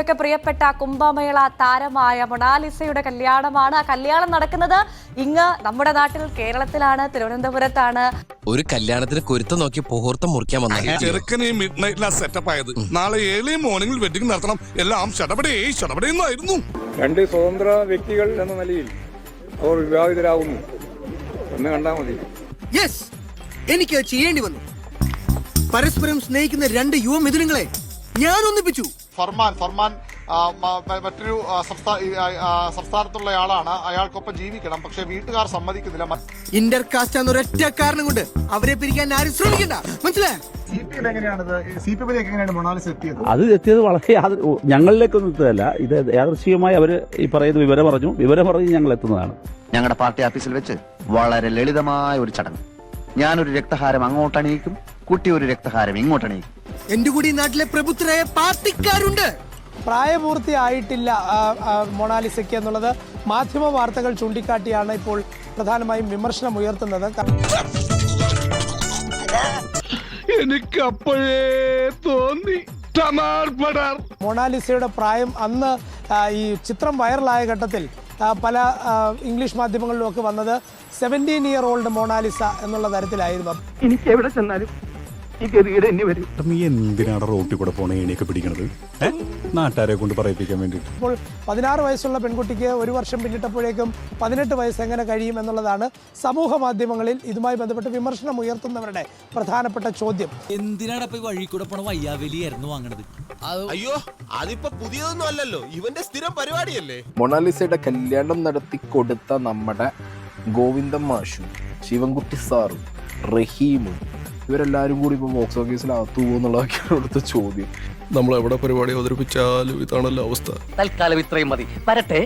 നമ്മുടെയൊക്കെ പ്രിയപ്പെട്ട കുംഭമേള താരമായ മൊണാലിസയുടെ കല്യാണമാണ്. ആ കല്യാണം നടക്കുന്നത് ഇങ്ങ് നമ്മുടെ നാട്ടിൽ കേരളത്തിലാണ്, തിരുവനന്തപുരത്താണ്. ഒരു കല്യാണത്തിന് കുരുത്തം നോക്കി മുഹൂർത്തം മുറിക്കാൻ സെറ്റപ്പ് നാളെ ഏർലി മോർണിംഗിൽ വെഡിങ് നടത്തണം. എല്ലാം ഷടപടേന്നായിരുന്നു. രണ്ട് സ്വതന്ത്ര വ്യക്തികൾ എന്ന നിലയിൽ അവർ വിവാഹിതരാകുന്നു എന്ന് കണ്ടാൽ മതി. യെസ്, എനിക്ക് ചെയ്യേണ്ടി വന്നു. പരസ്പരം സ്നേഹിക്കുന്ന രണ്ട് യുവ മിഥുനങ്ങളെ ഞാൻ ഒന്നിപ്പിച്ചു. ഫർമാൻ മറ്റൊരു സംസ്ഥാനത്തുള്ള ആളാണ്. അയാൾക്കൊപ്പം ജീവിക്കണം, പക്ഷെ വീട്ടുകാർ സമ്മതിക്കുന്നില്ല. ഇന്റർ കാസ്റ്റ് എന്ന ഒരൊറ്റ കാരണം കൊണ്ട് അവരെ പിരിക്കാൻ ആരും ശ്രമിക്കണ്ട, മനസ്സിലായോ? അത് എത്തിയത് വളരെ ഞങ്ങളിലേക്കൊന്നും എത്തുകയല്ല. ഇത് യാദൃശ്ചികമായി അവര് ഈ പറയുന്ന വിവരം പറഞ്ഞ് ഞങ്ങൾ എത്തുന്നതാണ്. ഞങ്ങളുടെ പാർട്ടി ഓഫീസിൽ വെച്ച് വളരെ ലളിതമായ ഒരു ചടങ്ങ്. ഞാനൊരു രക്തഹാരം അങ്ങോട്ടണിയിക്കും, കുട്ടി ഒരു രക്തഹാരം ഇങ്ങോട്ടണിയിക്കും. എന്റെ കൂടി നാട്ടിലെ പ്രബുദ്ധരായ പാർട്ടിക്കാരുണ്ട്. പ്രായപൂർത്തിയായിട്ടില്ല മൊണാലിസയ്ക്ക് എന്നുള്ളത് മാധ്യമ വാർത്തകൾ ചൂണ്ടിക്കാട്ടിയാണ് ഇപ്പോൾ പ്രധാനമായും വിമർശനം ഉയർത്തുന്നത്. എനിക്ക് അപ്പോഴേ തോന്നി മൊണാലിസയുടെ പ്രായം അന്ന് ഈ ചിത്രം വൈറലായ ഘട്ടത്തിൽ പല ഇംഗ്ലീഷ് മാധ്യമങ്ങളിലും ഒക്കെ വന്നത് 17-year-old മൊണാലിസ എന്നുള്ള തരത്തിലായിരുന്നു. എനിക്ക് എവിടെ ചെന്നാലും ഈ ഗതികേട് എന്നെ വരും. നീ എന്തിനാണ് റോട്ടിൽ കൂടെ പോണ എണിയൊക്കെ പിടിക്കണത്? നാട്ടുകാരെ കൊണ്ട് പറയിപ്പിക്കാൻ വേണ്ടിയിട്ട്. ഇപ്പോൾ 16 വയസ്സുള്ള പെൺകുട്ടിക്ക് ഒരു വർഷം പിന്നിട്ടപ്പോഴേക്കും 18 വയസ്സ് എങ്ങനെ കഴിയും എന്നുള്ളതാണ് സമൂഹ മാധ്യമങ്ങളിൽ ഇതുമായി ബന്ധപ്പെട്ട് വിമർശനം ഉയർത്തുന്നവരുടെ പ്രധാനപ്പെട്ട ചോദ്യം. എന്തിനാണ് വഴി കൂടെ പോണ വയ്യാവലിയായിരുന്നു വാങ്ങണത്? അയ്യോ, അതിപ്പോ പുതിയതൊന്നും അല്ലല്ലോ, ഇവന്റെ സ്ഥിരം പരിപാടിയല്ലേ. മൊണാലിസയുടെ കല്യാണം നടത്തി കൊടുത്ത നമ്മുടെ ഗോവിന്ദൻ മാഷും ശിവൻകുട്ടി സാറും റഹീമും ഇവരെല്ലാരും കൂടി ഇപ്പൊ ബോക്സ് ഓഫീസിലകത്തു പോകുന്നുള്ളതൊക്കെയാണ് ഇവിടുത്തെ ചോദ്യം. നമ്മൾ എവിടെ പരിപാടി അവതരിപ്പിച്ചാലും ഇതാണല്ലോ അവസ്ഥ. തൽക്കാലം ഇത്രയും മതി, വരട്ടെ.